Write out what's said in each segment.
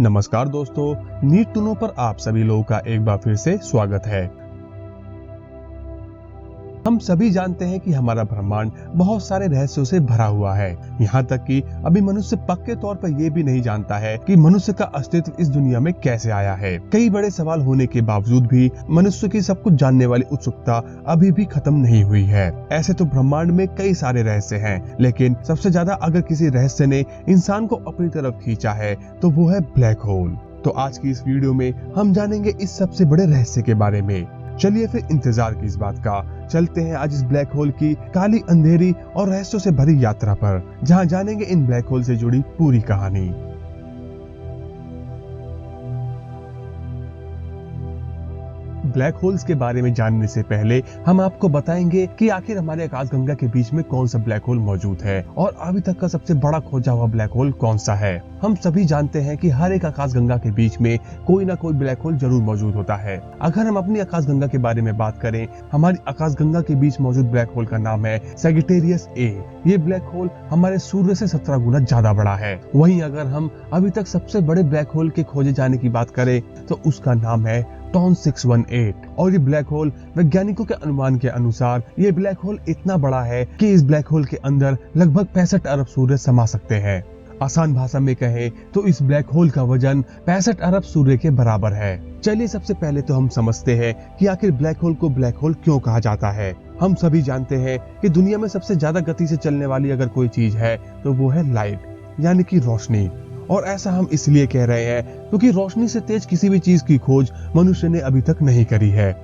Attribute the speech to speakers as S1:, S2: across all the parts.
S1: नमस्कार दोस्तों, NEET to know पर आप सभी लोगों का एक बार फिर से स्वागत है। हम सभी जानते हैं कि हमारा ब्रह्मांड बहुत सारे रहस्यों से भरा हुआ है। यहाँ तक कि अभी मनुष्य पक्के तौर पर यह भी नहीं जानता है कि मनुष्य का अस्तित्व इस दुनिया में कैसे आया है। कई बड़े सवाल होने के बावजूद भी मनुष्य की सब कुछ जानने वाली उत्सुकता अभी भी खत्म नहीं हुई है। ऐसे तो ब्रह्मांड में कई सारे रहस्य हैं, लेकिन सबसे ज्यादा अगर किसी रहस्य ने इंसान को अपनी तरफ खींचा है तो वो है ब्लैक होल। तो आज की इस वीडियो में हम जानेंगे इस सबसे बड़े रहस्य के बारे में। चलिए फिर इंतजार की इस बात का, चलते हैं आज इस ब्लैक होल की काली अंधेरी और रहस्यों से भरी यात्रा पर, जहां जानेंगे इन ब्लैक होल से जुड़ी पूरी कहानी। ब्लैक होल्स के बारे में जानने से पहले हम आपको बताएंगे कि आखिर हमारे आकाशगंगा के बीच में कौन सा ब्लैक होल मौजूद है और अभी तक का सबसे बड़ा खोजा हुआ ब्लैक होल कौन सा है। हम सभी जानते हैं कि हर एक आकाशगंगा के बीच में कोई ना कोई ब्लैक होल जरूर मौजूद होता है। अगर हम अपनी आकाशगंगा के बारे में बात करें, हमारी आकाशगंगा के बीच मौजूद ब्लैक होल का नाम है सैजिटेरियस ए। ये ब्लैक होल हमारे सूर्य से 17 गुना ज्यादा बड़ा है। वहीं अगर हम अभी तक सबसे बड़े ब्लैक होल के खोजे जाने की बात करें तो उसका नाम है टॉन 618 और ये ब्लैक होल वैज्ञानिकों के अनुमान के अनुसार ये ब्लैक होल इतना बड़ा है कि इस ब्लैक होल के अंदर लगभग 65 अरब सूर्य समा सकते हैं। आसान भाषा में कहें तो इस ब्लैक होल का वजन 65 अरब सूर्य के बराबर है। चलिए सबसे पहले तो हम समझते हैं कि आखिर ब्लैक होल को ब्लैक होल क्यों कहा जाता है। हम सभी जानते हैं कि दुनिया में सबसे ज्यादा गति से चलने वाली अगर कोई चीज है तो वो है लाइट, यानी कि रोशनी। और ऐसा हम इसलिए कह रहे हैं क्योंकि रोशनी से तेज किसी भी चीज की खोज मनुष्य ने अभी तक नहीं करी है।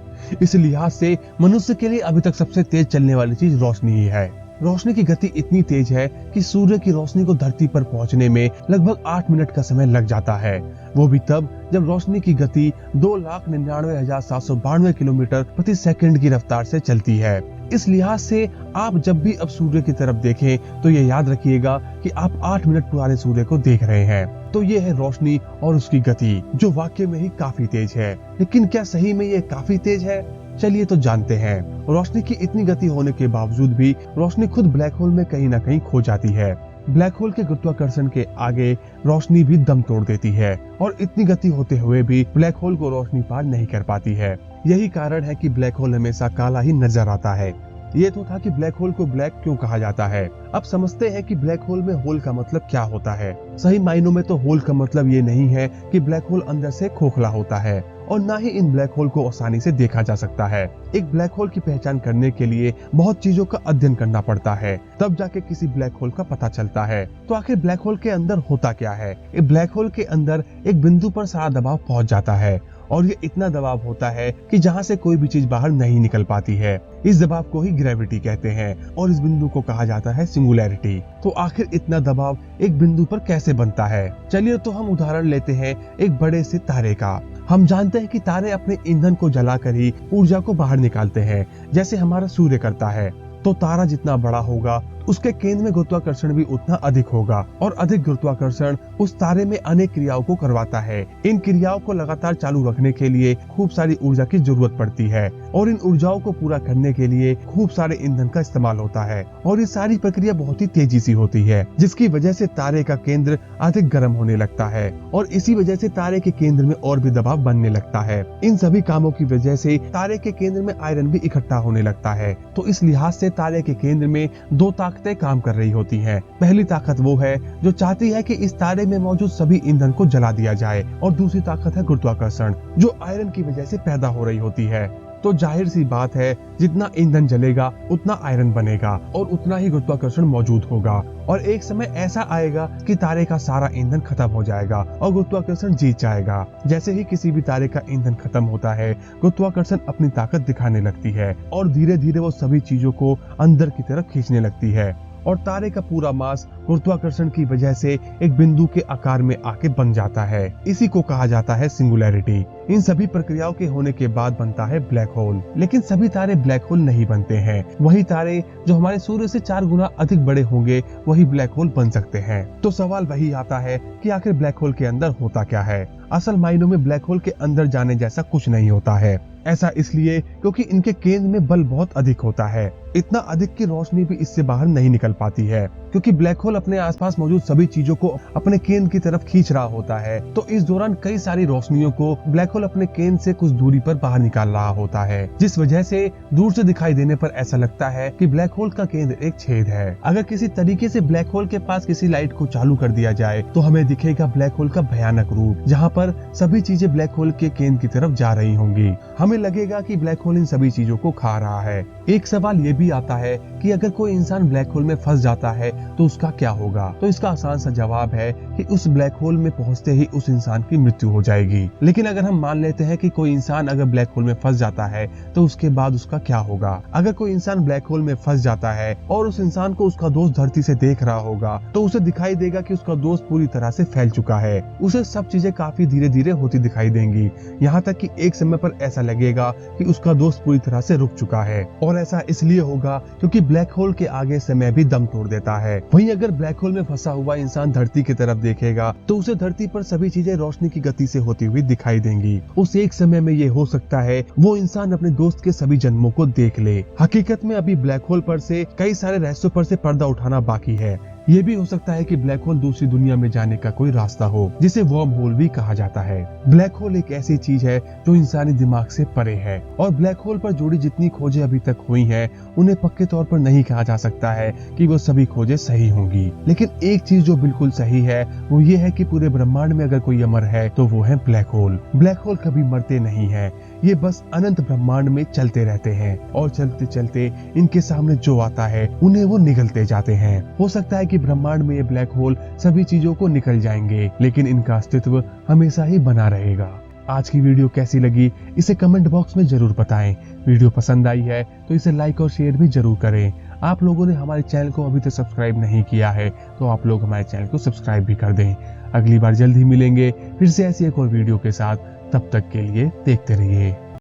S1: इस लिहाज से मनुष्य के लिए अभी तक सबसे तेज चलने वाली चीज रोशनी ही है। रोशनी की गति इतनी तेज है कि सूर्य की रोशनी को धरती पर पहुंचने में लगभग 8 मिनट का समय लग जाता है, वो भी तब जब रोशनी की गति 2,99,792 किलोमीटर प्रति सेकंड की रफ्तार से चलती है। इस लिहाज से आप जब भी अब सूर्य की तरफ देखें तो ये याद रखिएगा कि आप 8 मिनट पुराने सूर्य को देख रहे हैं। तो ये है रोशनी और उसकी गति, जो वाकई में ही काफी तेज है। लेकिन क्या सही में ये काफी तेज है? चलिए तो जानते हैं। रोशनी की इतनी गति होने के बावजूद भी रोशनी खुद ब्लैक होल में कहीं ना कहीं खो जाती है। ब्लैक होल के गुरुत्वाकर्षण के आगे रोशनी भी दम तोड़ देती है और इतनी गति होते हुए भी ब्लैक होल को रोशनी पार नहीं कर पाती है। यही कारण है कि ब्लैक होल हमेशा काला ही नजर आता है। ये तो था कि ब्लैक होल को ब्लैक क्यों कहा जाता है। अब समझते हैं कि ब्लैक होल में होल का मतलब क्या होता है। सही मायनों में तो होल का मतलब ये नहीं है कि ब्लैक होल अंदर से खोखला होता है और ना ही इन ब्लैक होल को आसानी से देखा जा सकता है। एक ब्लैक होल की पहचान करने के लिए बहुत चीजों का अध्ययन करना पड़ता है, तब जाके किसी ब्लैक होल का पता चलता है। तो आखिर ब्लैक होल के अंदर होता क्या है? एक ब्लैक होल के अंदर एक बिंदु पर सारा दबाव पहुंच जाता है और ये इतना दबाव होता है कि जहां से कोई भी चीज बाहर नहीं निकल पाती है। इस दबाव को ही ग्रेविटी कहते हैं और इस बिंदु को कहा जाता है सिंगुलैरिटी। तो आखिर इतना दबाव एक बिंदु पर कैसे बनता है? चलिए तो हम उदाहरण लेते हैं एक बड़े से तारे का। हम जानते हैं कि तारे अपने ईंधन को जलाकर ही ऊर्जा को बाहर निकालते हैं, जैसे हमारा सूर्य करता है। तो तारा जितना बड़ा होगा उसके केंद्र में गुरुत्वाकर्षण भी उतना अधिक होगा और अधिक गुरुत्वाकर्षण उस तारे में अनेक क्रियाओं को करवाता है। इन क्रियाओं को लगातार चालू रखने के लिए खूब सारी ऊर्जा की जरूरत पड़ती है और इन ऊर्जाओं को पूरा करने के लिए खूब सारे ईंधन का इस्तेमाल होता है और ये सारी प्रक्रिया बहुत ही तेजी से होती है, जिसकी वजह से तारे का केंद्र अधिक गर्म होने लगता है और इसी वजह से तारे के केंद्र में और भी दबाव बनने लगता है। इन सभी कामों की वजह से तारे के केंद्र में आयरन भी इकट्ठा होने लगता है। तो इस लिहाज से तारे के केंद्र में दो ताकतें काम कर रही होती हैं। पहली ताकत वो है जो चाहती है कि इस तारे में मौजूद सभी ईंधन को जला दिया जाए और दूसरी ताकत है गुरुत्वाकर्षण, जो आयरन की वजह से पैदा हो रही होती है। तो जाहिर सी बात है, जितना ईंधन जलेगा उतना आयरन बनेगा और उतना ही गुरुत्वाकर्षण मौजूद होगा और एक समय ऐसा आएगा कि तारे का सारा ईंधन खत्म हो जाएगा और गुरुत्वाकर्षण जीत जाएगा। जैसे ही किसी भी तारे का ईंधन खत्म होता है, गुरुत्वाकर्षण अपनी ताकत दिखाने लगती है और धीरे धीरे वो सभी चीजों को अंदर की तरफ खींचने लगती है और तारे का पूरा मास गुरुत्वाकर्षण की वजह से एक बिंदु के आकार में आके बन जाता है। इसी को कहा जाता है सिंगुलैरिटी। इन सभी प्रक्रियाओं के होने के बाद बनता है ब्लैक होल। लेकिन सभी तारे ब्लैक होल नहीं बनते हैं। वही तारे जो हमारे सूर्य से 4 गुना अधिक बड़े होंगे वही ब्लैक होल बन सकते हैं। तो सवाल वही आता है कि आखिर ब्लैक होल के अंदर होता क्या है? असल मायनों में ब्लैक होल के अंदर जाने जैसा कुछ नहीं होता है। ऐसा इसलिए क्योंकि इनके केंद्र में बल बहुत अधिक होता है, इतना अधिक कि रोशनी भी इससे बाहर नहीं निकल पाती है। क्योंकि ब्लैक होल अपने आसपास मौजूद सभी चीजों को अपने केंद्र की तरफ खींच रहा होता है। तो इस दौरान कई सारी रोशनियों को ब्लैक होल अपने केंद्र से कुछ दूरी पर बाहर निकाल रहा होता है, जिस वजह से दूर से दिखाई देने पर ऐसा लगता है कि ब्लैक होल का केंद्र एक छेद है। अगर किसी तरीके से ब्लैक होल के पास किसी लाइट को चालू कर दिया जाए तो हमें दिखेगा ब्लैक होल का भयानक रूप, जहाँ पर सभी चीजें ब्लैक होल के केंद्र की तरफ जा रही होंगी। हमें लगेगा कि ब्लैक होल इन सभी चीजों को खा रहा है। एक सवाल ये भी आता है कि अगर कोई इंसान ब्लैक होल में फंस जाता है तो उसका क्या होगा? तो इसका आसान सा जवाब है कि उस ब्लैक होल में पहुंचते ही उस इंसान की मृत्यु हो जाएगी। लेकिन अगर हम मान लेते हैं कि कोई इंसान अगर ब्लैक होल में फंस जाता है तो उसके बाद उसका क्या होगा? अगर कोई इंसान ब्लैक होल में फंस जाता है और उस इंसान को उसका दोस्त धरती से देख रहा होगा तो उसे दिखाई देगा कि उसका दोस्त पूरी तरह से फैल चुका है। उसे सब चीजें काफी धीरे धीरे होती दिखाई देंगी, यहाँ तक कि एक समय पर ऐसा लगेगा कि उसका दोस्त पूरी तरह से रुक चुका है। और ऐसा इसलिए होगा क्योंकि ब्लैक होल के आगे समय भी दम तोड़ देता है। वहीं अगर ब्लैक होल में फंसा हुआ इंसान धरती की तरफ देखेगा तो उसे धरती पर सभी चीजें रोशनी की गति से होती हुई दिखाई देंगी। उस एक समय में ये हो सकता है वो इंसान अपने दोस्त के सभी जन्मों को देख ले। हकीकत में अभी ब्लैक होल पर से कई सारे रहस्यों पर से पर्दा उठाना बाकी है। ये भी हो सकता है कि ब्लैक होल दूसरी दुनिया में जाने का कोई रास्ता हो, जिसे वर्म होल भी कहा जाता है। ब्लैक होल एक ऐसी चीज है जो इंसानी दिमाग से परे है और ब्लैक होल पर जुड़ी जितनी खोजें अभी तक हुई हैं, उन्हें पक्के तौर पर नहीं कहा जा सकता है कि वो सभी खोजें सही होंगी। लेकिन एक चीज जो बिल्कुल सही है वो ये है कि पूरे ब्रह्मांड में अगर कोई अमर है तो वो है ब्लैक होल। ब्लैक होल कभी मरते नहीं है, ये बस अनंत ब्रह्मांड में चलते रहते हैं और चलते चलते इनके सामने जो आता है उन्हें वो निगलते जाते हैं। हो सकता है कि ब्रह्मांड में ये ब्लैक होल सभी चीजों को निकल जाएंगे, लेकिन इनका अस्तित्व हमेशा ही बना रहेगा। आज की वीडियो कैसी लगी इसे कमेंट बॉक्स में जरूर बताएं। वीडियो पसंद आई है तो इसे लाइक और शेयर भी जरूर करें। आप लोगों ने हमारे चैनल को अभी तक सब्सक्राइब नहीं किया है तो आप लोग हमारे चैनल को सब्सक्राइब भी कर दें। अगली बार जल्द ही मिलेंगे फिर से ऐसी एक और वीडियो के साथ। तब तक के लिए देखते रहिए।